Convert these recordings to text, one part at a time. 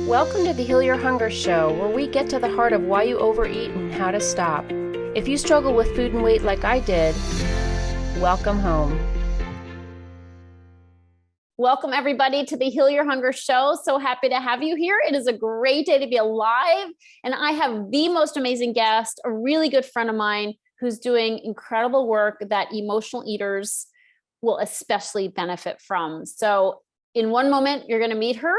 Welcome to the Heal Your Hunger Show, where we get to the heart of why you overeat and how to stop. If you struggle with food and weight like I did, welcome home. Welcome everybody to the Heal Your Hunger Show. So happy to have you here. It is a great day to be alive. And I have the most amazing guest, a really good friend of mine who's doing incredible work that emotional eaters will especially benefit from. So in one moment, you're going to meet her.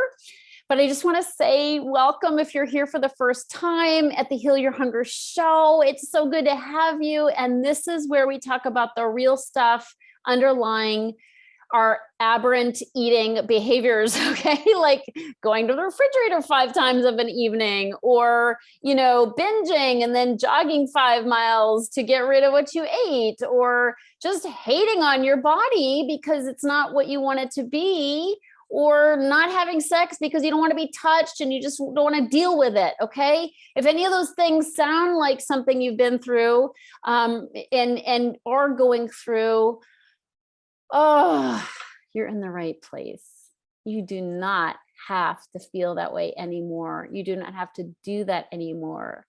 But I just want to say welcome if you're here for the first time at the Heal Your Hunger Show. It's so good to have you. And this is where we talk about the real stuff underlying our aberrant eating behaviors, okay? Like going to the refrigerator 5 times of an evening, or, binging and then jogging 5 miles to get rid of what you ate, or just hating on your body because it's not what you want it to be, or not having sex because you don't want to be touched and you just don't want to deal with it, okay? If any of those things sound like something you've been through and are going through, oh, you're in the right place. You do not have to feel that way anymore. You do not have to do that anymore.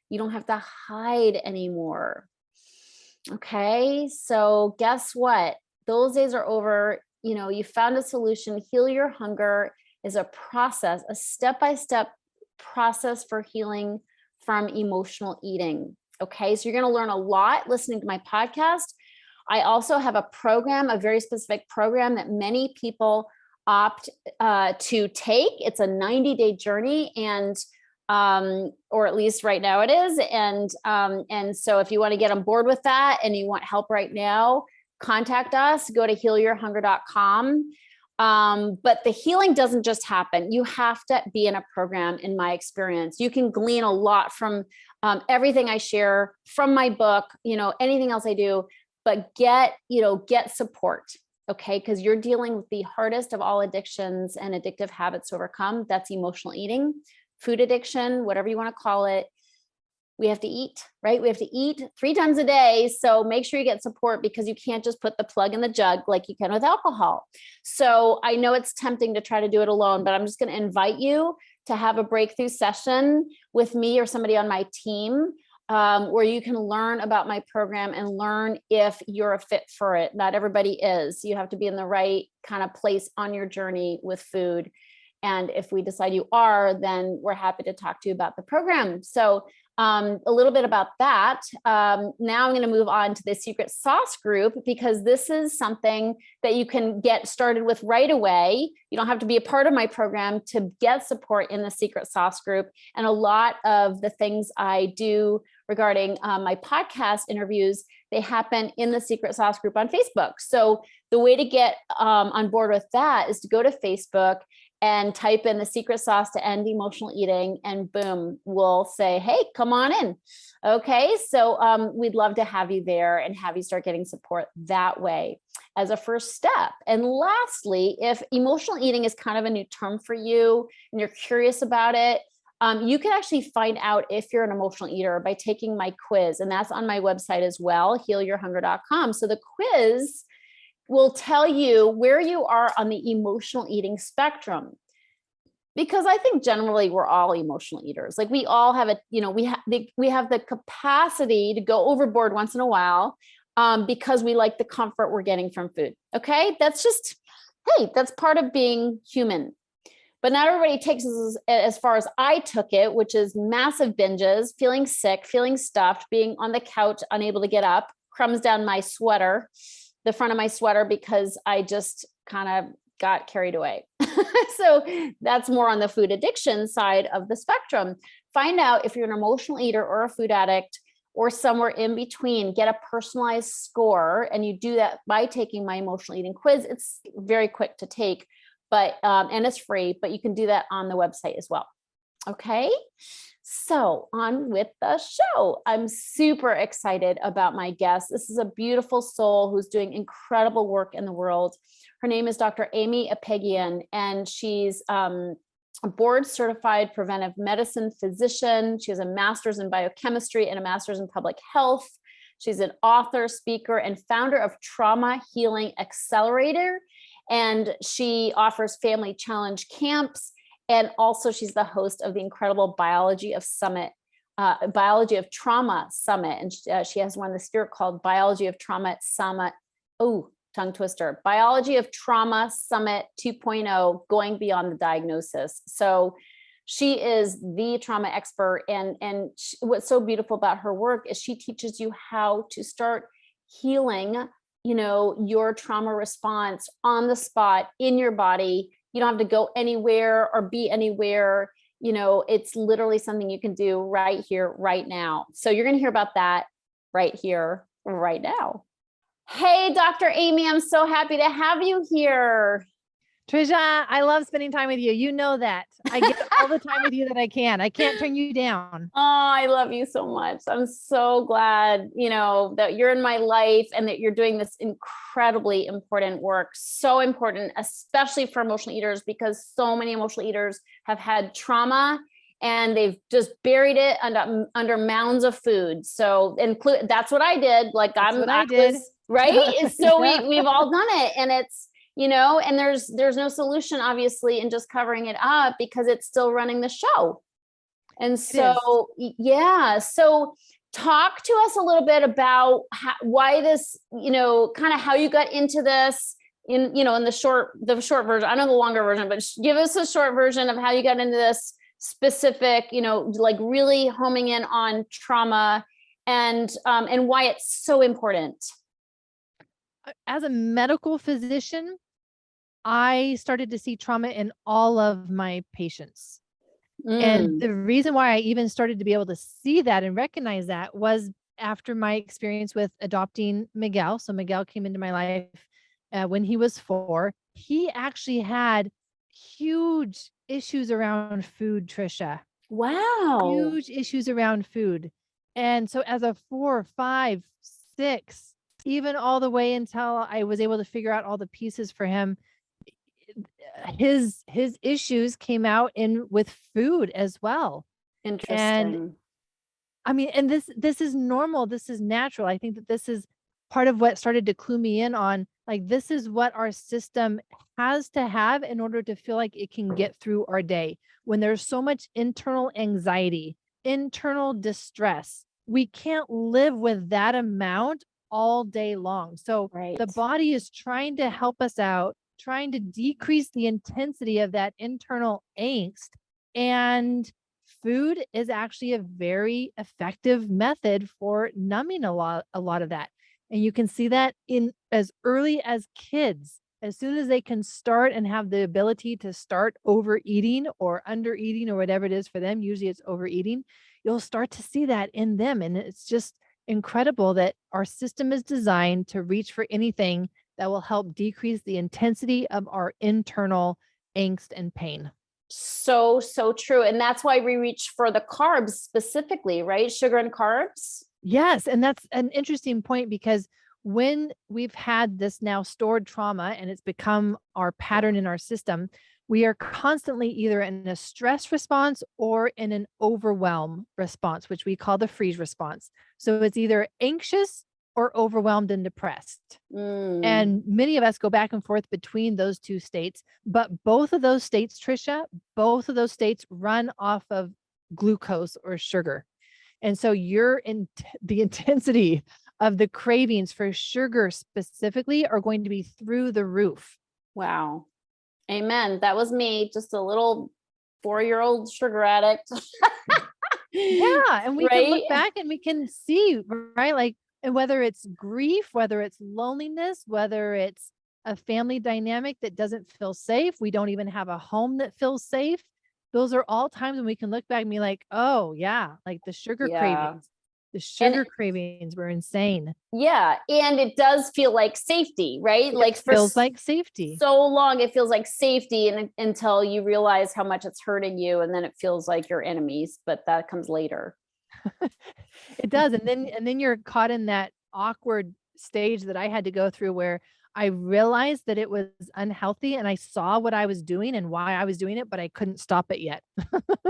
You don't have to hide anymore. Okay, so guess what? Those days are over. You found a solution. Heal Your Hunger is a process, a step-by-step process for healing from emotional eating. Okay, so you're going to learn a lot listening to my podcast. I also have a program, a very specific program that many people opt to take. It's a 90-day journey, and or at least right now it is. And so if you want to get on board with that and you want help right now, contact us. Go to healyourhunger.com. But the healing doesn't just happen. You have to be in a program, in my experience. You can glean a lot from everything I share, from my book, anything else I do. But get support, okay? Because you're dealing with the hardest of all addictions and addictive habits to overcome. That's emotional eating, food addiction, whatever you want to call it. We have to eat, right? We have to eat 3 times a day. So make sure you get support, because you can't just put the plug in the jug like you can with alcohol. So I know it's tempting to try to do it alone, but I'm just going to invite you to have a breakthrough session with me or somebody on my team, where you can learn about my program and learn if you're a fit for it. Not everybody is. You have to be in the right kind of place on your journey with food. And if we decide you are, then we're happy to talk to you about the program. So a little bit about that. Now I'm going to move on to the secret sauce group, because this is something that you can get started with right away. You don't have to be a part of my program to get support in the secret sauce group. And a lot of the things I do regarding my podcast interviews, they happen in the secret sauce group on Facebook. So the way to get on board with that is to go to Facebook and type in the secret sauce to end emotional eating, and boom, we'll say, hey, come on in. Okay, so we'd love to have you there and have you start getting support that way as a first step. And lastly, if emotional eating is kind of a new term for you and you're curious about it, you can actually find out if you're an emotional eater by taking my quiz, and that's on my website as well, healyourhunger.com. So the quiz will tell you where you are on the emotional eating spectrum. Because I think generally we're all emotional eaters. Like we all have we have the capacity to go overboard once in a while, because we like the comfort we're getting from food. Okay, that's part of being human. But not everybody takes this as far as I took it, which is massive binges, feeling sick, feeling stuffed, being on the couch, unable to get up, crumbs down my sweater, the front of my sweater, because I just kind of got carried away. So that's more on the food addiction side of the spectrum. Find out if you're an emotional eater or a food addict or somewhere in between. Get a personalized score, and you do that by taking my emotional eating quiz. It's very quick to take, but and it's free, but you can do that on the website as well. Okay, so on with the show. I'm super excited about my guest. This is a beautiful soul who's doing incredible work in the world. Her name is Dr. Amy Apegian, and she's a board certified preventive medicine physician. She has a master's in biochemistry and a master's in public health. She's an author, speaker, and founder of Trauma Healing Accelerator. And she offers family challenge camps And also she's the host of the incredible Biology of Trauma Summit. And she has one this year called Biology of Trauma Summit. Oh, tongue twister. Biology of Trauma Summit 2.0, going beyond the diagnosis. So she is the trauma expert. And what's so beautiful about her work is she teaches you how to start healing, your trauma response on the spot in your body. You don't have to go anywhere or be anywhere. It's literally something you can do right here, right now. So you're going to hear about that right here, right now. Hey, Dr. Aimie, I'm so happy to have you here. Tricia, I love spending time with you. You know that. I get all the time with you that I can. I can't turn you down. Oh, I love you so much. I'm so glad, that you're in my life and that you're doing this incredibly important work. So important, especially for emotional eaters, because so many emotional eaters have had trauma and they've just buried it under mounds of food. So that's what I did. Like I did. Right. So we've all done it, and it's, and there's no solution obviously in just covering it up, because it's still running the show. And so, yeah. So talk to us a little bit about why this, kind of how you got into this in the short version. I know the longer version, but give us a short version of how you got into this specific, like really homing in on trauma and why it's so important. As a medical physician, I started to see trauma in all of my patients. And the reason why I even started to be able to see that and recognize that was after my experience with adopting Miguel. So Miguel came into my life when he was 4. He actually had huge issues around food, Tricia. Wow. Huge issues around food. And so as a 4, 5, 6, even all the way until I was able to figure out all the pieces for him, his issues came out in with food as well. Interesting. And I mean, and this is normal. This is natural. I think that this is part of what started to clue me in on, like, this is what our system has to have in order to feel like it can get through our day. When there's so much internal anxiety, internal distress, we can't live with that amount all day long. So the body is trying to help us out, trying to decrease the intensity of that internal angst. And food is actually a very effective method for numbing a lot of that. And you can see that in as early as kids. As soon as they can start and have the ability to start overeating or undereating or whatever it is for them, usually it's overeating, you'll start to see that in them. And it's just incredible that our system is designed to reach for anything that will help decrease the intensity of our internal angst and pain. So true. And that's why we reach for the carbs specifically, right? Sugar and carbs. Yes. And that's an interesting point, because when we've had this now stored trauma and it's become our pattern in our system, we are constantly either in a stress response or in an overwhelm response, which we call the freeze response. So it's either anxious or overwhelmed and depressed. And many of us go back and forth between those two states, but both of those states, Tricia, both of those states run off of glucose or sugar. And so the intensity of the cravings for sugar specifically are going to be through the roof. Wow. Amen. That was me, just a little 4-year-old sugar addict. Yeah. And we can look back and we can see, right? Like, and whether it's grief, whether it's loneliness, whether it's a family dynamic that doesn't feel safe, we don't even have a home that feels safe. Those are all times when we can look back and be like, oh yeah, like the sugar cravings. The sugar cravings were insane. Yeah. And it does feel like safety, right? It feels like safety. So long, it feels like safety until you realize how much it's hurting you. And then it feels like your enemies, but that comes later. It does. And then you're caught in that awkward stage that I had to go through where I realized that it was unhealthy and I saw what I was doing and why I was doing it, but I couldn't stop it yet.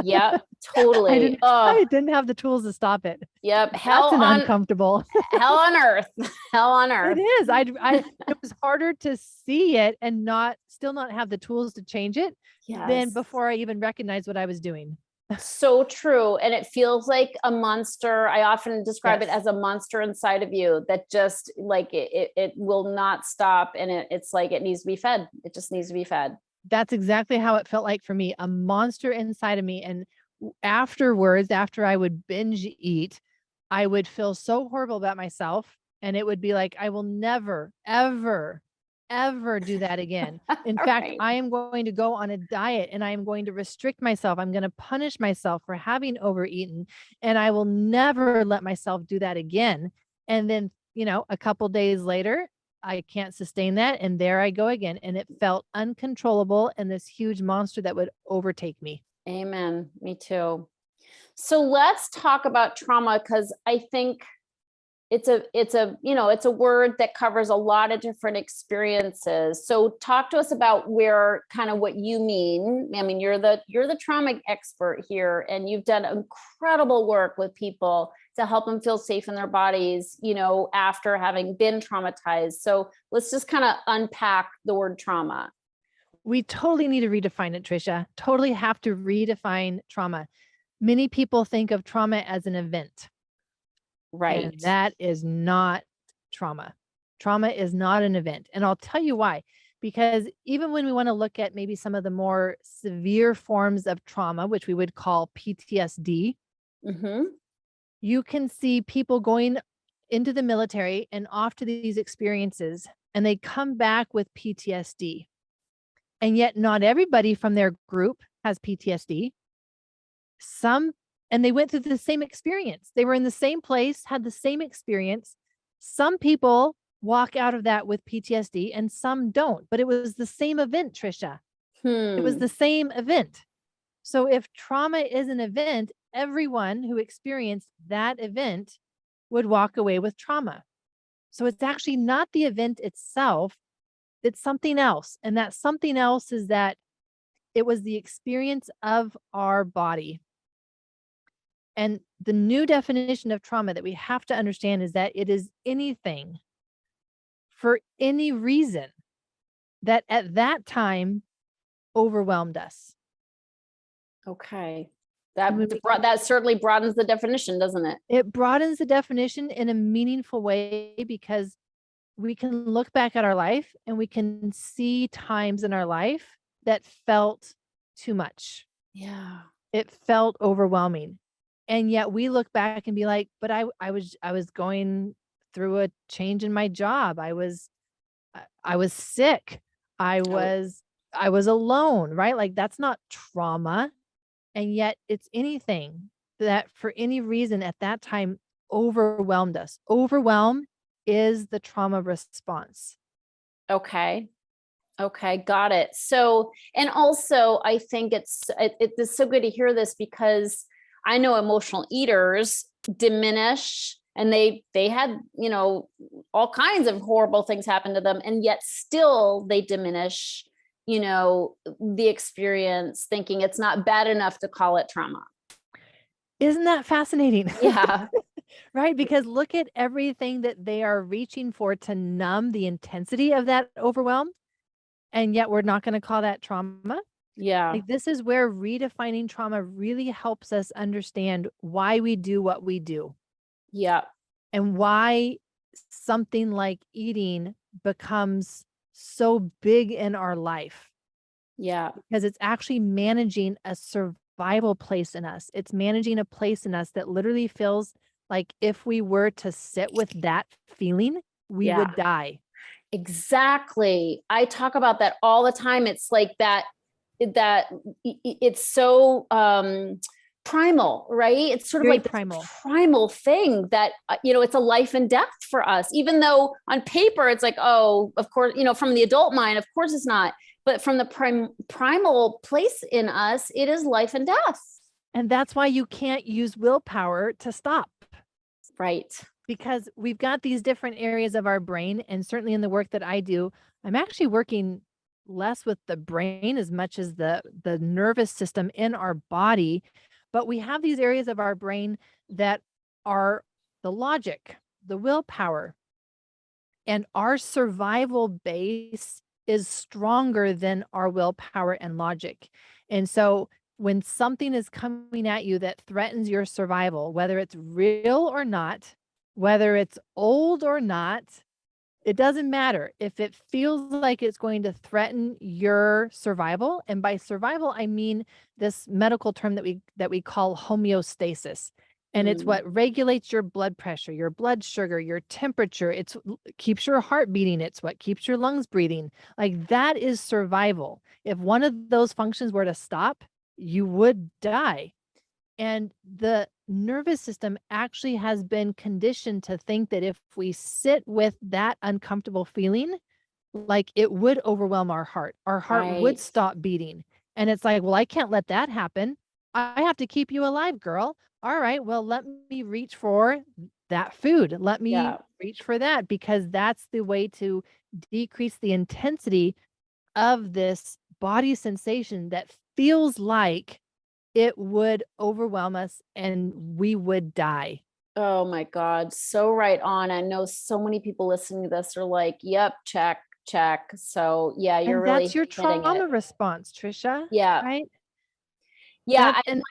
Yep, totally. I Oh, didn't have the tools to stop it. yep. That's an uncomfortable. hell on earth. Hell on It earth. is. It was harder to see it and still not have the tools to change it than Yes. before I even recognized what I was doing. So true. And it feels like a monster. I often describe it Yes. as a monster inside of you that just like it will not stop. And it's like it needs to be fed. It just needs to be fed. That's exactly how it felt like for me, a monster inside of me. And afterwards, after I would binge eat, I would feel so horrible about myself. And it would be like, I will never, ever, ever do that again. In fact, Right. I am going to go on a diet and I am going to restrict myself. I'm going to punish myself for having overeaten, and I will never let myself do that again. And then, a couple days later, I can't sustain that. And there I go again. And it felt uncontrollable and this huge monster that would overtake me. Amen. Me too. So let's talk about trauma, because I think it's a word that covers a lot of different experiences. So talk to us about kind of what you mean. I mean, you're the trauma expert here, and you've done incredible work with people to help them feel safe in their bodies, after having been traumatized. So let's just kind of unpack the word trauma. We totally need to redefine it, Tricia. Totally have to redefine trauma. Many people think of trauma as an event. Right. And that is not trauma. Trauma is not an event. And I'll tell you why. Because even when we want to look at maybe some of the more severe forms of trauma, which we would call PTSD, you can see people going into the military and off to these experiences, and they come back with PTSD. And yet not everybody from their group has PTSD. And they went through the same experience. They were in the same place, had the same experience. Some people walk out of that with PTSD and some don't, but it was the same event, Tricia. It was the same event. So if trauma is an event, everyone who experienced that event would walk away with trauma. So it's actually not the event itself, it's something else. And that something else is that it was the experience of our body. And the new definition of trauma that we have to understand is that it is anything for any reason that at that time overwhelmed us. Okay. That certainly broadens the definition, doesn't it? It broadens the definition in a meaningful way, because we can look back at our life and we can see times in our life that felt too much. Yeah. It felt overwhelming. And yet we look back and be like, but I was going through a change in my job. I was sick. I was alone, right? Like that's not trauma. And yet it's anything that for any reason at that time overwhelmed us. Overwhelm is the trauma response. Okay. Got it. So, and also I think it's so good to hear this, because I know emotional eaters diminish, and they had, all kinds of horrible things happen to them. And yet still they diminish, the experience, thinking it's not bad enough to call it trauma. Isn't that fascinating? Yeah. Right. Because look at everything that they are reaching for to numb the intensity of that overwhelm. And yet we're not going to call that trauma. Yeah. Like this is where redefining trauma really helps us understand why we do what we do. Yeah. And why something like eating becomes so big in our life. Yeah. Because it's actually managing a survival place in us. It's managing a place in us that literally feels like if we were to sit with that feeling, we would die. Exactly. I talk about that all the time. It's like that it's so primal, right? It's sort of Very like primal. this primal thing that, it's a life and death for us, even though on paper it's like, oh, of course, from the adult mind, of course it's not, but from the primal place in us, it is life and death. And that's why you can't use willpower to stop. Right. because we've got these different areas of our brain. And certainly in the work that I do, I'm actually working less with the brain as much as the nervous system in our body. But we have these areas of our brain that are the logic, the willpower, and our survival base is stronger than our willpower and logic. And so when something is coming at you that threatens your survival, whether it's real or not, whether it's old or not, it doesn't matter. If it feels like it's going to threaten your survival, and by survival I mean this medical term that we call homeostasis. And it's what regulates your blood pressure, your blood sugar, your temperature. It's keeps your heart beating. It's what keeps your lungs breathing. Like that is survival. If one of those functions were to stop, you would die. And the nervous system actually has been conditioned to think that if we sit with that uncomfortable feeling, like it would overwhelm our heart. Our heart would Right. stop beating. And it's like, well, I can't let that happen. I have to keep you alive, girl. All right, well, let me reach for that food. Let me Yeah. reach for that, because that's the way to decrease the intensity of this body sensation that feels like it would overwhelm us and we would die. Oh my God. So right on. I know so many people listening to this are like, yep, check, check. So yeah, you're And really that's your hitting it. trauma response, Tricia, Yeah. right? Yeah, That and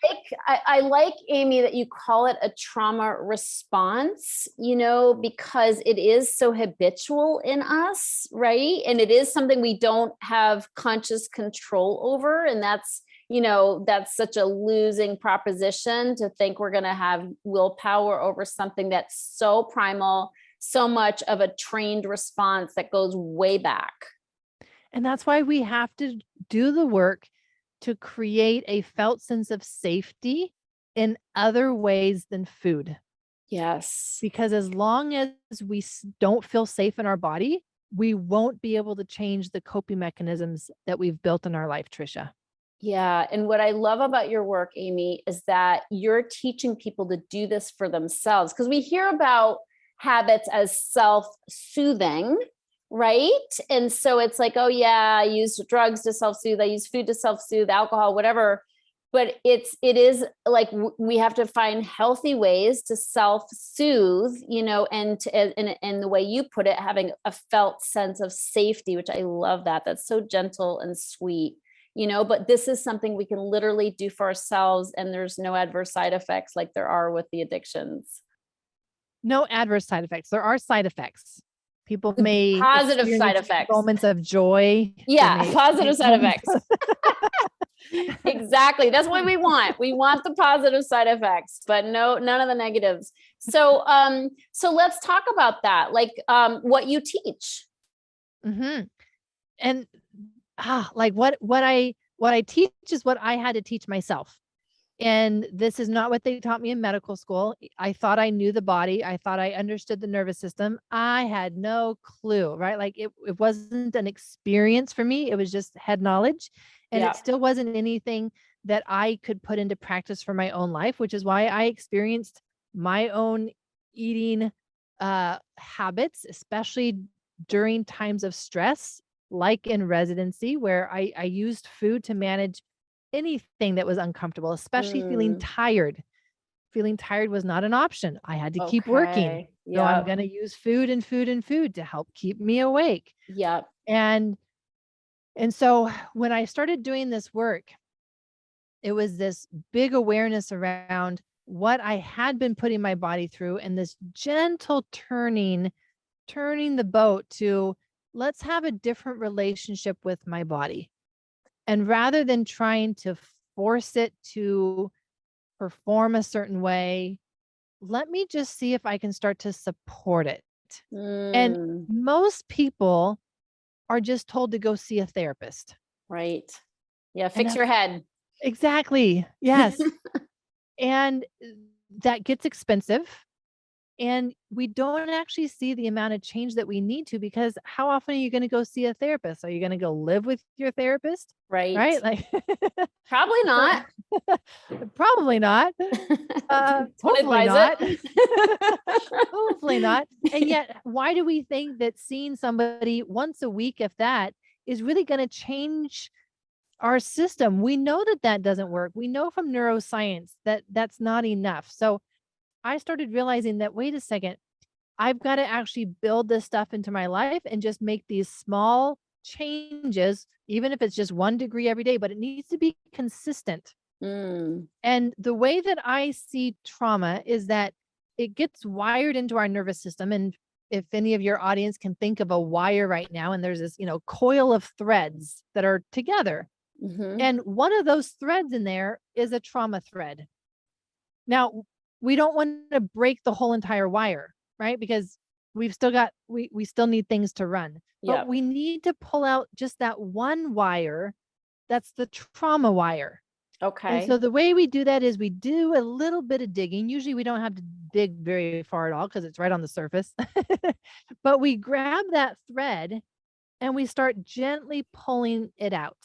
I like, Amy, that you call it a trauma response, because it is so habitual in us, right? And it is something we don't have conscious control over. And that's such a losing proposition to think we're going to have willpower over something that's so primal, so much of a trained response that goes way back. And that's why we have to do the work to create a felt sense of safety in other ways than food. Yes. Because as long as we don't feel safe in our body, we won't be able to change the coping mechanisms that we've built in our life, Tricia. Yeah. And what I love about your work, Amy, is that you're teaching people to do this for themselves. Because we hear about habits as self-soothing, right? And so it's like, oh yeah, I use drugs to self-soothe, I use food to self-soothe, alcohol, whatever. But it is like we have to find healthy ways to self-soothe, and the way you put it, having a felt sense of safety, which I love that. That's so gentle and sweet. But this is something we can literally do for ourselves, and there's no adverse side effects like there are with the addictions. No adverse side effects. There are side effects. People may Positive side experience effects. moments of joy. Yeah, positive side effects. Exactly. That's what we want. We want the positive side effects, but none of the negatives. So let's talk about that. Like, what you teach. Mm-hmm. And like what I teach is what I had to teach myself. And this is not what they taught me in medical school. I thought I knew the body. I thought I understood the nervous system. I had no clue, right? Like it wasn't an experience for me. It was just head knowledge. And Yeah. it still wasn't anything that I could put into practice for my own life, which is why I experienced my own eating habits, especially during times of stress, like in residency, where I used food to manage anything that was uncomfortable, especially feeling tired. Feeling tired was not an option. I had to keep working. Okay. So I'm Yep. going to use food and food and food to help keep me awake. Yep. And so when I started doing this work, it was this big awareness around what I had been putting my body through, and this gentle turning the boat to, let's have a different relationship with my body. And rather than trying to force it to perform a certain way, let me just see if I can start to support it. And most people are just told to go see a therapist. Right. Yeah. And Fix your head. exactly. Yes. And that gets expensive. And we don't actually see the amount of change that we need to, because how often are you going to go see a therapist? Are you going to go live with your therapist? Right. Right? Like, Probably not. probably not. Don't Hopefully advise not. it. Hopefully not. And yet, why do we think that seeing somebody once a week, if that, is really going to change our system? We know that that doesn't work. We know from neuroscience that that's not enough. So I started realizing that, wait a second, I've got to actually build this stuff into my life and just make these small changes, even if it's just 1 degree every day, but it needs to be consistent. Mm. And the way that I see trauma is that it gets wired into our nervous system. And if any of your audience can think of a wire right now, and there's this, coil of threads that are together. Mm-hmm. And one of those threads in there is a trauma thread. Now, we don't want to break the whole entire wire, right? Because we've still got, we still need things to run. Yep. But we need to pull out just that one wire. That's the trauma wire. Okay. And so the way we do that is we do a little bit of digging. Usually we don't have to dig very far at all because it's right on the surface. But we grab that thread and we start gently pulling it out.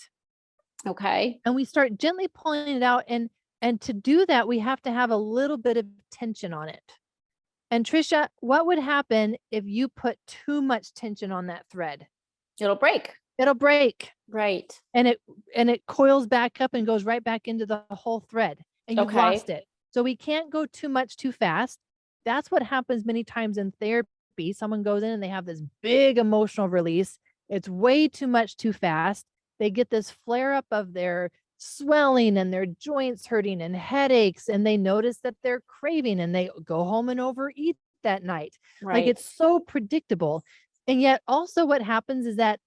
Okay. And we start gently pulling it out. And to do that, we have to have a little bit of tension on it. And Tricia, what would happen if you put too much tension on that thread? It'll break. It'll break. Right. And it coils back up and goes right back into the whole thread, and you've lost it. So we can't go too much too fast. That's what happens many times in therapy. Someone goes in and they have this big emotional release. It's way too much too fast. They get this flare up of their swelling and their joints hurting and headaches, and they notice that they're craving and they go home and overeat that night. Right. Like, it's so predictable. And yet also what happens is that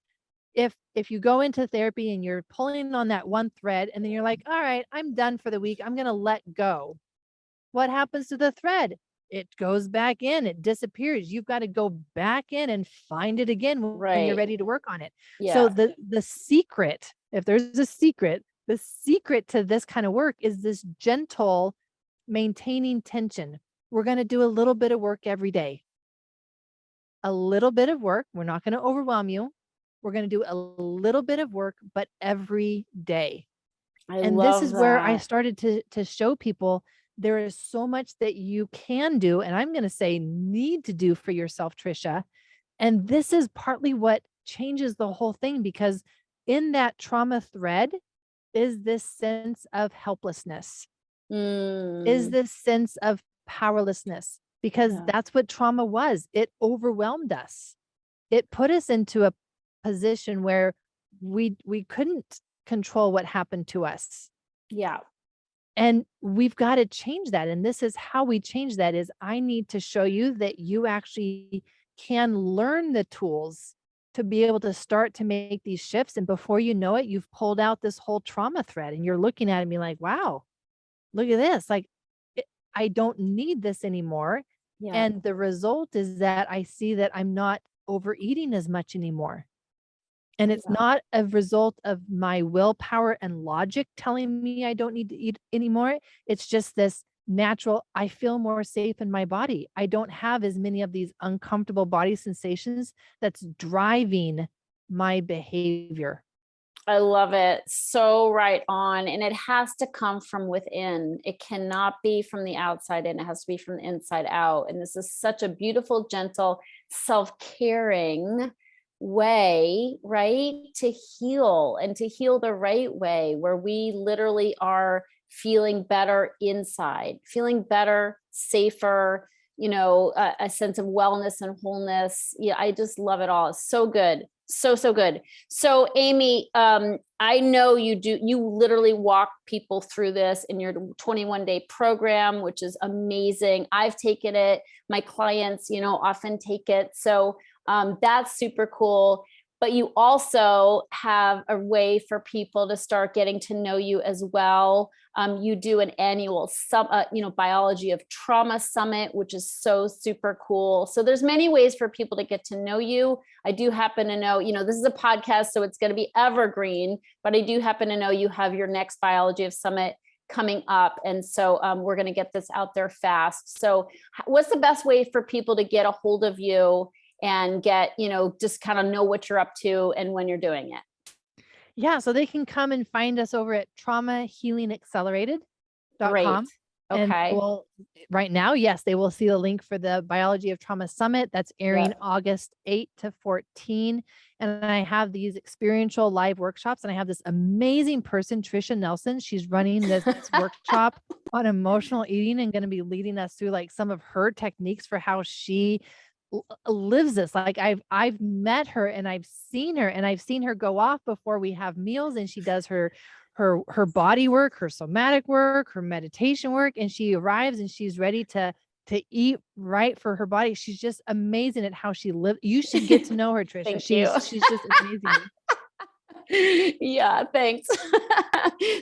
if you go into therapy and you're pulling on that one thread and then you're like, all right, I'm done for the week, I'm going to let go. What happens to the thread? It goes back in, it disappears. You've got to go back in and find it again when you're ready to work on it. Yeah. So the secret, if there's a secret, the secret to this kind of work is this gentle maintaining tension. We're going to do a little bit of work every day. A little bit of work. We're not going to overwhelm you. We're going to do a little bit of work, but every day. And this is where I started to show people there is so much that you can do. And I'm going to say need to do for yourself, Tricia. And this is partly what changes the whole thing, because in that trauma thread is this sense of helplessness, is this sense of powerlessness, because that's what trauma was. It overwhelmed us. It put us into a position where we couldn't control what happened to us. Yeah. And we've got to change that. And this is how we change that is I need to show you that you actually can learn the tools to be able to start to make these shifts. And before you know it, you've pulled out this whole trauma thread and you're looking at it and being like, wow, look at this. Like, I don't need this anymore. Yeah. And the result is that I see that I'm not overeating as much anymore. And it's not a result of my willpower and logic telling me I don't need to eat anymore. It's just this natural, I feel more safe in my body. I don't have as many of these uncomfortable body sensations that's driving my behavior. I love it. So right on. And it has to come from within. It cannot be from the outside in. It has to be from the inside out. And this is such a beautiful, gentle, self-caring way, right? To heal, and to heal the right way, where we literally are feeling better inside, feeling better, safer, a sense of wellness and wholeness. Yeah, I just love it all. It's so good. So good. So Amy, I know you literally walk people through this in your 21-day program, which is amazing. I've taken it. My clients, often take it. So that's super cool. But you also have a way for people to start getting to know you as well. You do an annual biology of trauma summit, which is so super cool. So there's many ways for people to get to know you. I do happen to know, this is a podcast, so it's going to be evergreen, but I do happen to know you have your next biology of summit coming up. And so we're going to get this out there fast. So what's the best way for people to get a hold of you and get, just kind of know what you're up to and when you're doing it? Yeah. So they can come and find us over at traumahealingaccelerated.com. Great. Okay. And right now, yes, they will see the link for the Biology of Trauma Summit that's airing August 8 to 14. And I have these experiential live workshops, and I have this amazing person, Tricia Nelson. She's running this workshop on emotional eating and going to be leading us through like some of her techniques for how she lives this. Like I've met her and I've seen her go off before we have meals, and she does her body work, her somatic work, her meditation work, and she arrives and she's ready to eat right for her body. She's just amazing at how she lives. You should get to know her, Tricia. She's just amazing. Yeah, thanks.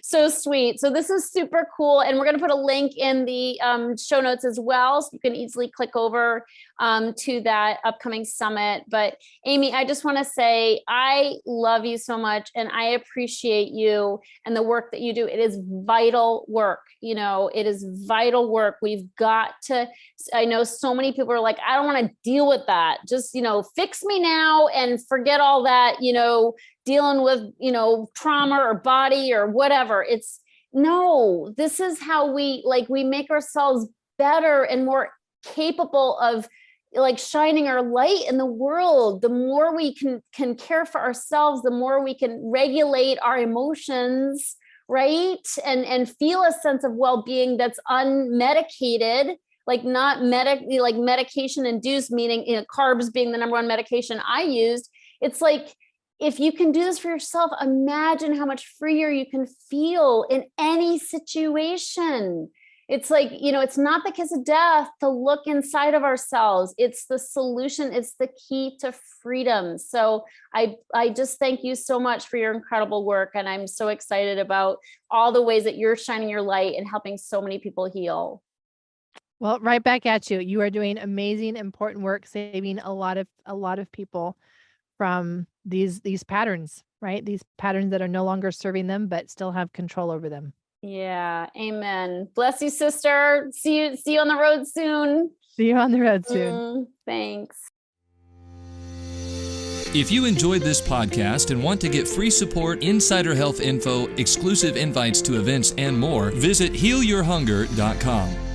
So sweet. So this is super cool. And we're going to put a link in the show notes as well, so you can easily click over to that upcoming summit. But Aimie, I just want to say, I love you so much and I appreciate you and the work that you do. It is vital work. It is vital work. We've got to, I know so many people are like, I don't want to deal with that. Just, fix me now and forget all that, dealing with, trauma or body or whatever. This is how we make ourselves better and more capable of shining our light in the world. The more we can care for ourselves, the more we can regulate our emotions, right? And feel a sense of well-being that's unmedicated, not medication induced, meaning, carbs being the number one medication I used. It's like, if you can do this for yourself, imagine how much freer you can feel in any situation. It's like, it's not the kiss of death to look inside of ourselves. It's the solution. It's the key to freedom. So I just thank you so much for your incredible work. And I'm so excited about all the ways that you're shining your light and helping so many people heal. Well, right back at you. You are doing amazing, important work, saving a lot of people from these patterns, right? These patterns that are no longer serving them, but still have control over them. Yeah. Amen. Bless you, sister. See you on the road soon. See you on the road soon. Thanks. If you enjoyed this podcast and want to get free support, insider health info, exclusive invites to events, and more, visit healyourhunger.com.